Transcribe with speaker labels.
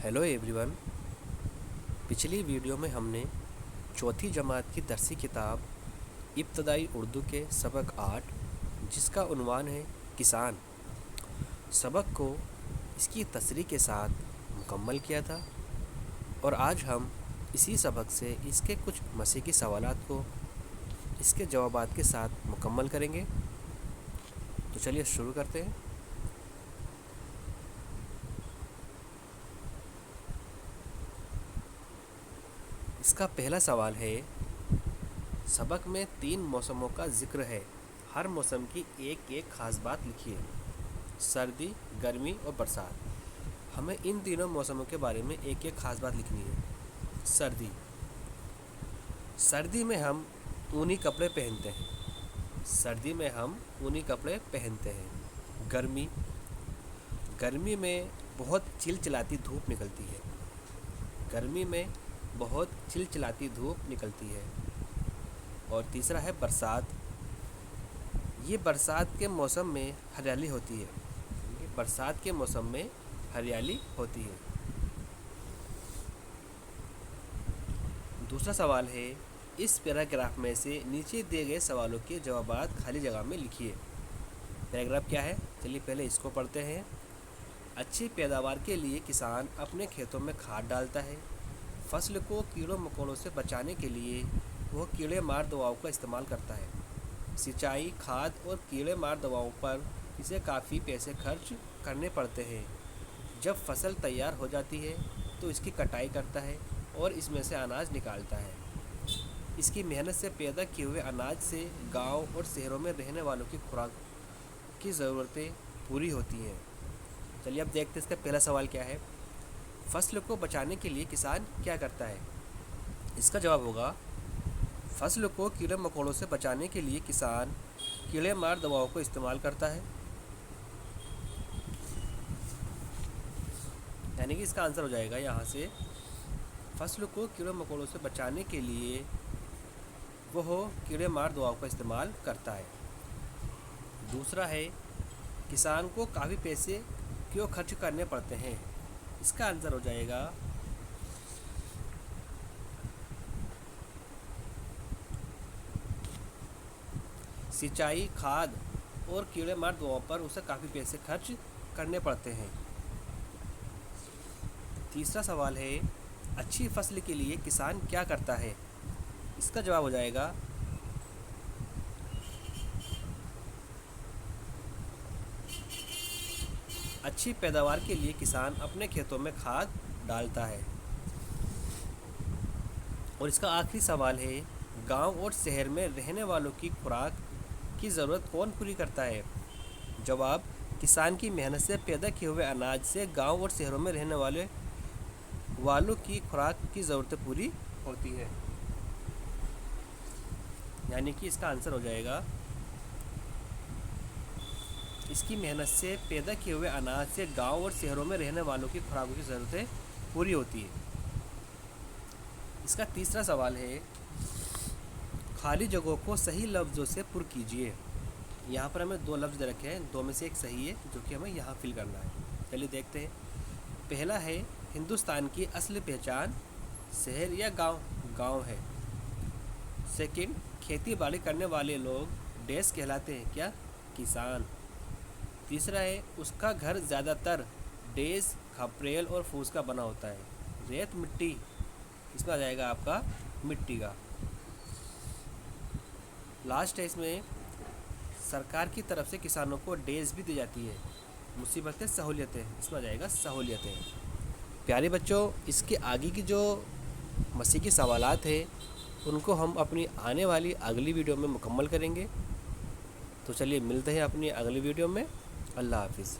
Speaker 1: Hello everyone. पिछली video में हमने चौथी जमात की दरसी किताब इब्तदाई उर्दू के सबक 8 जिसका उन्वान है किसान सबक को इसकी तसरीह के साथ मुकम्मल किया था और आज हम इसी सबक से इसके कुछ मसीकी सवालात को इसके जवाबात के साथ मुकम्मल करेंगे। तो चलिए शुरू करते हैं। इसका पहला सवाल है, सबक में 3 मौसमों का जिक्र है, हर मौसम की एक एक ख़ास बात लिखिए। सर्दी, गर्मी और बरसात। हमें इन तीनों मौसमों के बारे में एक एक ख़ास बात लिखनी है। सर्दी, सर्दी में हम ऊनी कपड़े पहनते हैं। सर्दी में हम ऊनी कपड़े पहनते हैं। गर्मी, गर्मी में बहुत चिलचिलाती धूप निकलती है। गर्मी में बहुत चिलचिलाती धूप निकलती है। और तीसरा है बरसात। ये बरसात के मौसम में हरियाली होती है। बरसात के मौसम में हरियाली होती है। दूसरा सवाल है, इस पैराग्राफ में से नीचे दिए गए सवालों के जवाबात खाली जगह में लिखिए। पैराग्राफ क्या है, चलिए पहले इसको पढ़ते हैं। अच्छी पैदावार के लिए किसान अपने खेतों में खाद डालता है। फसल को कीड़ों मकोड़ों से बचाने के लिए वह कीड़े मार दवाओं का इस्तेमाल करता है। सिंचाई, खाद और कीड़े मार दवाओं पर इसे काफ़ी पैसे खर्च करने पड़ते हैं। जब फसल तैयार हो जाती है तो इसकी कटाई करता है और इसमें से अनाज निकालता है। इसकी मेहनत से पैदा किए हुए अनाज से गांव और शहरों में रहने वालों की खुराक की ज़रूरतें पूरी होती हैं। चलिए अब देखते हैं इसका पहला सवाल क्या है। फसल को बचाने के लिए किसान क्या करता है? इसका जवाब होगा, फसल को कीड़े मकोड़ों से बचाने के लिए किसान कीड़े मार दवाओं को इस्तेमाल करता है। यानी कि इसका आंसर हो जाएगा यहाँ से, फसल को कीड़े मकोड़ों से बचाने के लिए वह कीड़े मार दवाओं का इस्तेमाल करता है। दूसरा है, किसान को काफ़ी पैसे क्यों खर्च करने पड़ते हैं? इसका आंसर हो जाएगा, सिंचाई, खाद और कीड़े मार दवाओं पर उसे काफ़ी पैसे खर्च करने पड़ते हैं। तीसरा सवाल है, अच्छी फसल के लिए किसान क्या करता है? इसका जवाब हो जाएगा, अच्छी पैदावार के लिए किसान अपने खेतों में खाद डालता है। और इसका आखिरी सवाल है, गांव और शहर में रहने वालों की खुराक की ज़रूरत कौन पूरी करता है? जवाब, किसान की मेहनत से पैदा किए हुए अनाज से गांव और शहरों में रहने वालों की खुराक की ज़रूरतें पूरी होती है। यानी कि इसका आंसर हो जाएगा, इसकी मेहनत से पैदा किए हुए अनाज से गांव और शहरों में रहने वालों की खुराकों की ज़रूरतें पूरी होती है। इसका तीसरा सवाल है, खाली जगहों को सही लफ्ज़ों से पुर कीजिए। यहाँ पर हमें 2 लफ्ज़ दे रखे हैं, 2 में से एक सही है जो कि हमें यहाँ फिल करना है। चलिए देखते हैं। पहला है, हिंदुस्तान की असली पहचान शहर या गांव है। सेकंड, खेती बाड़ी करने वाले लोग डैश कहलाते हैं, क्या? किसान। तीसरा है, उसका घर ज़्यादातर डैश, खपरेल और फूस का बना होता है। रेत, मिट्टी। इसमें आ जाएगा आपका मिट्टी का। लास्ट है, इसमें सरकार की तरफ से किसानों को डैश भी दी जाती है। मुसीबतें, सहूलियतें। इसमें आ जाएगा सहूलियतें। प्यारे बच्चों, इसके आगे की जो मसीकी सवालात हैं उनको हम अपनी आने वाली अगली वीडियो में मुकम्मल करेंगे। तो चलिए मिलते हैं अपनी अगली वीडियो में। अल्लाह हाफिज़।